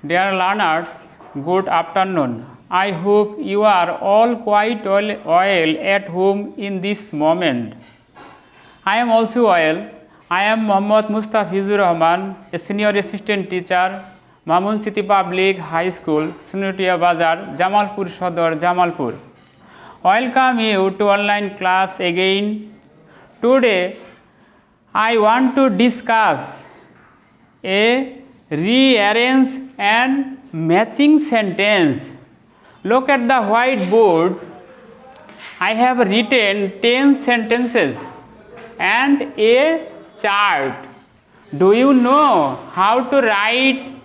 Dear learners, good afternoon. I hope you are all quite well at home in this moment. I am also well. I am Mohammad Mustafizur Rahman, a senior assistant teacher, Mamun City Public High School, Sunutia Bazar, Jamalpur Sodor, Jamalpur. Welcome you to online class again. Today, I want to discuss a rearrange and matching sentence. Look at the whiteboard. I have written 10 sentences and a chart. Do you know how to write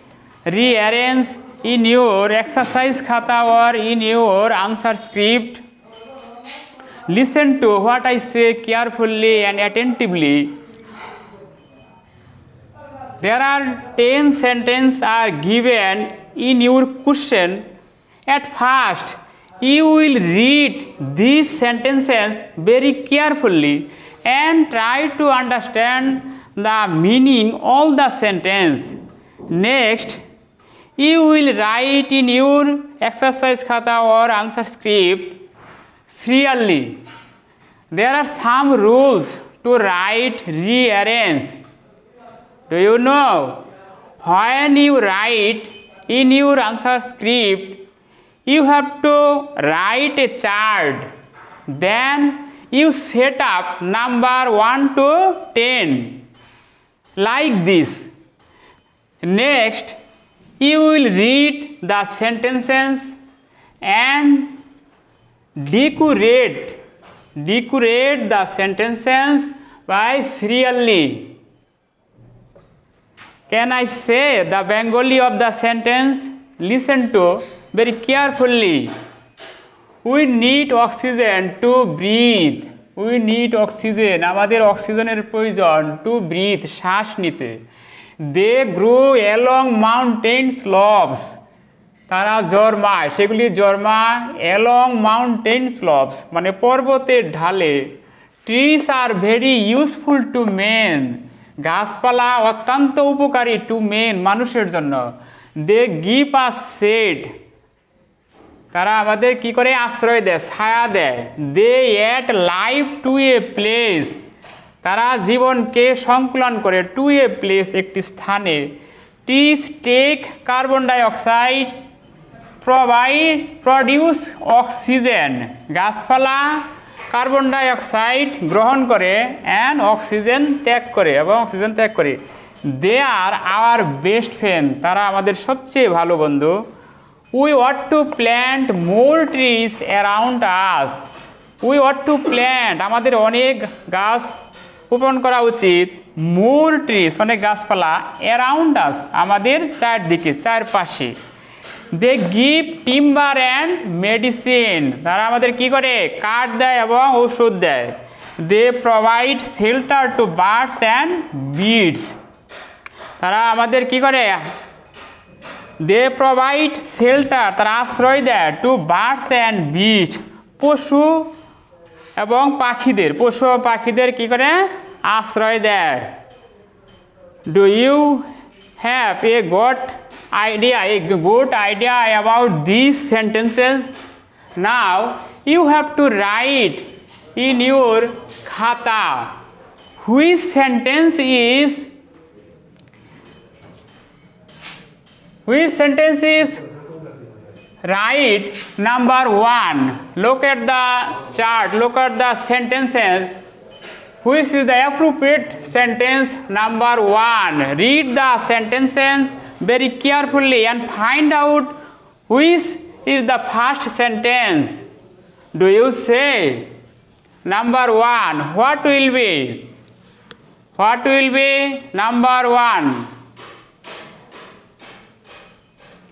rearrange in your exercise khata or in your answer script? Listen to what I say carefully and attentively. There are 10 sentences are given in your question. At first, you will read these sentences very carefully and try to understand the meaning of the sentence. Next, you will write in your exercise khata or answer script serially. There are some rules to write rearrange. Do you know? When you write in your answer script, you have to write a chart. Then you set up number 1 to 10 like this. Next, you will read the sentences and decorate the sentences by serially. Can I say the Bengali of the sentence? Listen to very carefully. We need oxygen to breathe. We need oxygen. আমাদের অক্সিজেনের প্রয়োজন to breathe, শ্বাস নিতে. They grow along mountain slopes. তারা জন্মায়, সেগুলি জন্মায় along mountain slopes, মানে পর্বতের ঢালে. Trees are very useful to men. গাছপালা অত্যন্ত উপকারী টু মেন, মানুষের জন্য. দে গিভ আস শেড, তারা আমাদের কি করে আশ্রয় দেয়, ছায়া দেয়. They add life to a place, তারা জীবনকে সংকলন করে টু এ প্লেস, একটি স্থানে. Trees take carbon dioxide, produce oxygen, গাছপালা কার্বন ডাইঅক্সাইড গ্রহণ করে অ্যান্ড অক্সিজেন ত্যাগ করে এবং অক্সিজেন ত্যাগ করে. They are our best friend, তারা আমাদের সবচেয়ে ভালো বন্ধু. We want to plant more trees around us. We want to plant, আমাদের অনেক গাছ রোপণ করা উচিত. মোর ট্রিজ, অনেক গাছপালা. অ্যারাউন্ড আস, আমাদের চারদিকে, চারপাশে. They give timber and medicine, তারা আমাদের কি করে, কাঠ দেয় এবং ওষুধ দেয়. They provide shelter to birds and beads, তারা আমাদের কি করে, দে প্রোভাইড শেল্টার, তারা আশ্রয় দেয় টু বার্ডস অ্যান্ড বিডস, পশু এবং পাখিদের, পশু ও পাখিদের কি করে আশ্রয় দেয়. Do you have a good idea about these sentences? Now you have to write in your khata which sentence is right. Number 1, look at the chart, look at the sentences. Which is the appropriate sentence? Number 1, read the sentences very carefully and find out which is the first sentence. Do you say? Number 1, what will be? What will be number 1?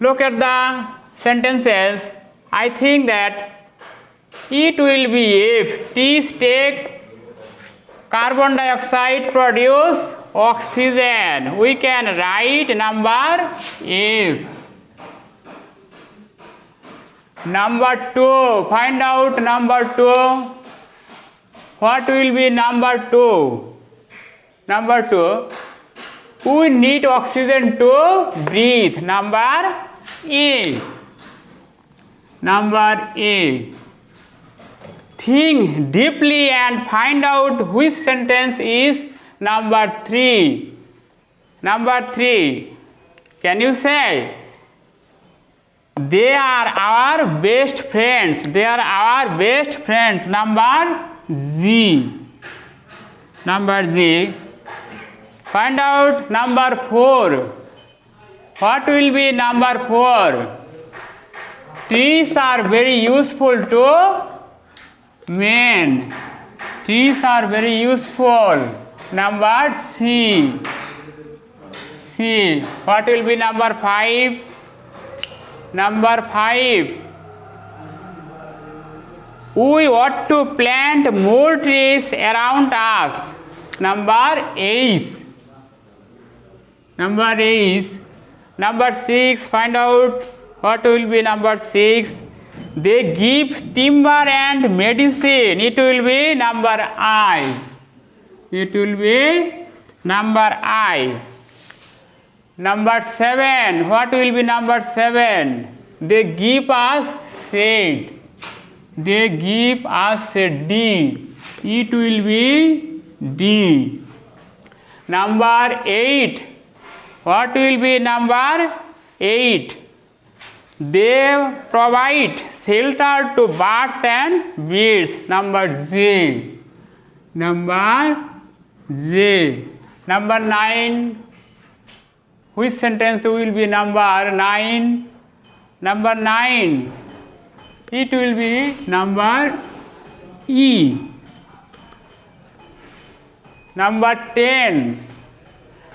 Look at the sentences. I think that it will be if trees take carbon dioxide, produce oxygen. We can write number if. Number 2, find out number 2. What will be number 2? Number 2, We need oxygen to breathe. Number A. Number A. Think deeply and find out which sentence is number 3. Number 3. Can you say? They are our best friends. They are our best friends. Number Z. Number Z. Find out number 4. What will be number 4? Trees are very useful to men. Trees are very useful. Number C. C. What will be number 5? Number 5. We ought to plant more trees around us. Number 8. Number 8. Number 6. Find out what will be number 6. They give timber and medicine. It will be number I. It will be number I. Number 7. What will be number 7? They give us shade. They give us D. It will be D. Number 8. What will be number 8? They provide shelter to birds and beasts. Number J. Number J. Number 9. Which sentence will be number 9? Number 9. It will be number E. Number 10.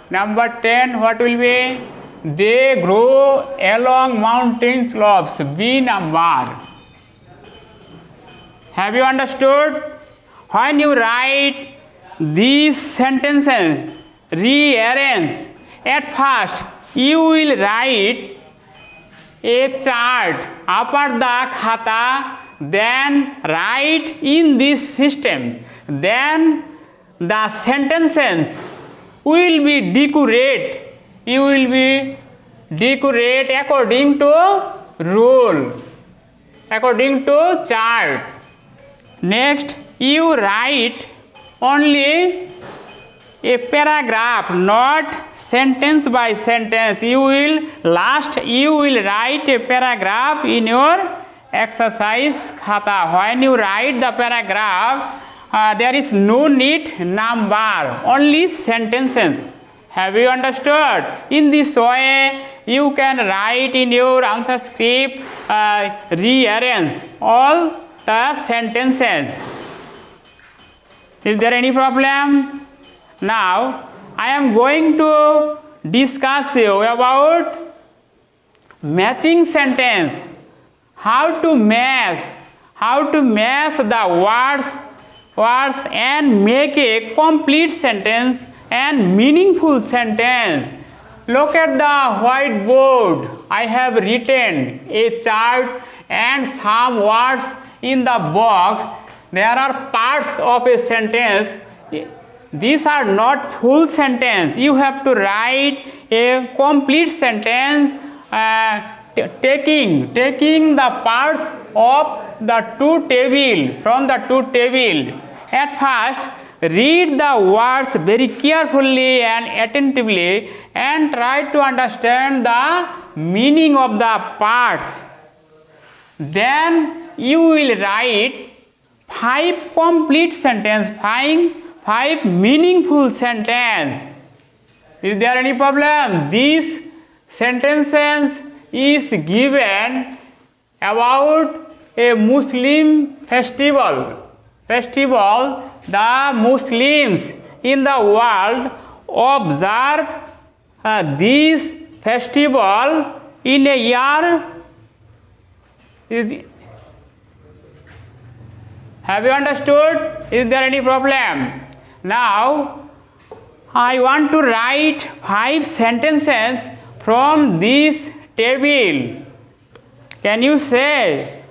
Number 10. What will be? They grow along mountain slopes. B number. Have you understood? When you write these sentences, rearrange. At first, you will write a chart upper the khata, then write in this system. Then the sentences will be decorate. You will be decorate according to rule, according to chart. Next, you write only a paragraph, not sentence by sentence. You will write a paragraph in your exercise khata. When you write the paragraph, there is no need number, only sentences. Have you understood? In this way, you can write in your answer script, rearrange all the sentences. Is there any problem? Now, I am going to discuss you about matching sentence. How to match the words and make a complete sentence and meaningful sentence. Look at the whiteboard. I have written a chart and some words in the box. There are parts of a sentence. These are not full sentence. You have to write a complete sentence taking the parts of the two table, from the two table. At first, read the words very carefully and attentively and try to understand the meaning of the parts. Then you will write 5 complete sentence, 5 meaningful sentence. Is there any problem? These sentences is given about a Muslim festival. The Muslims in the world observe this festival in a year. Have you understood? Is there any problem? Now, I want to write 5 sentences from this table. Can you say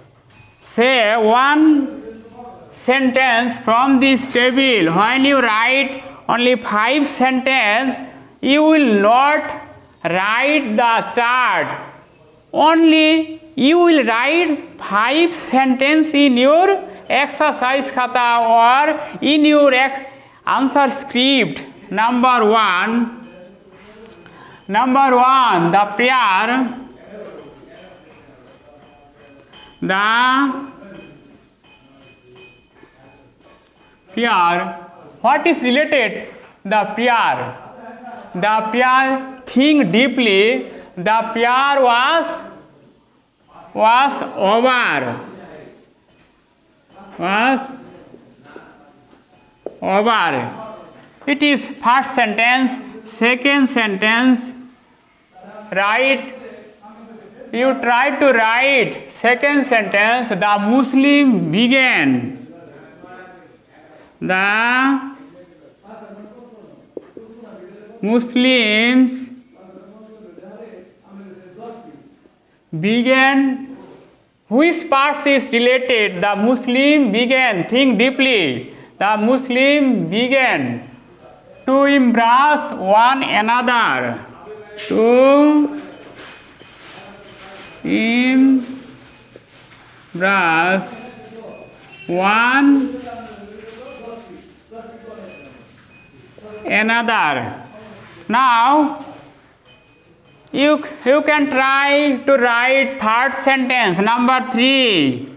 one sentence from this table? When you write only 5 sentences, You will not write the chart. Only you will write 5 sentences in your exercise khata or in your answer script. Number one, the prayer. What is related? The prayer. Think deeply. The prayer was over. It is first sentence. Second sentence, write. You try to write second sentence. The Muslim began. The Muslims began. Which part is related? The Muslim began. Think deeply. The Muslim began to embrace one another. To embrace one another. Now you can try to write third sentence. Number three,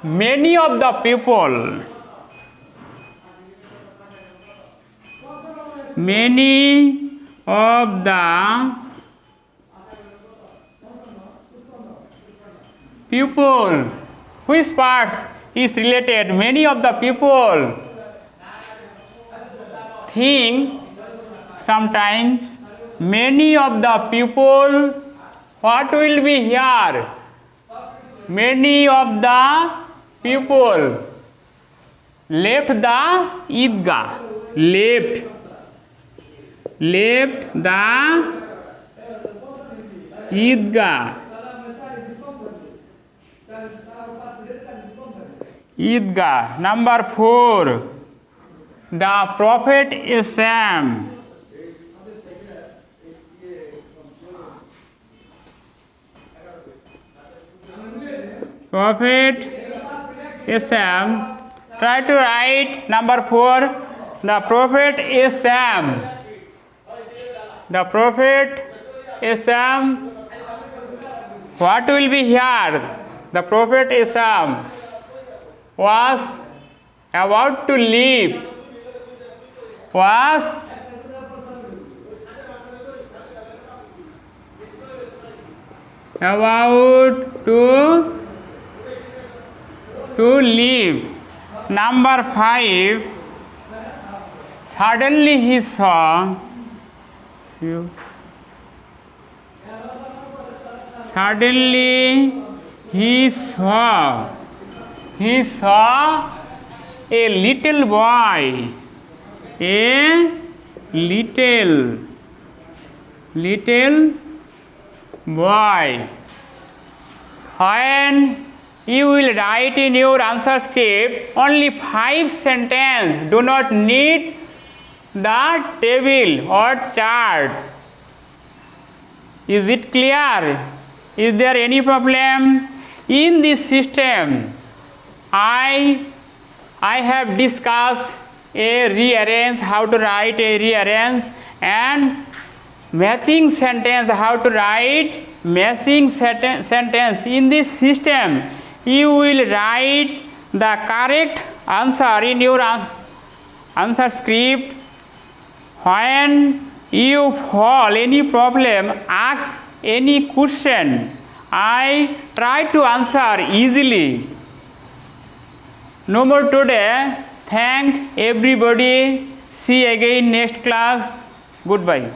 many of the people which parts is related? Many of the people think sometimes. Many of the people, what will be here? Many of the people left the Eidgah. Left the Eidgah. Number 4, the Prophet Islam. Try to write number 4. The Prophet Islam. What will be here? The Prophet Islam was about to leave. To leave. Number 5, suddenly he saw a little boy. When you will write in your answer script only 5 sentences, do not need the table or chart. Is it clear? Is there any problem? In this system, I have discussed how to write a rearrange, and matching sentence, how to write matching sentence. In this system, you will write the correct answer in your answer script. When you fall any problem, ask any question. I try to answer easily. No more today. Thank everybody. See again next class. Goodbye.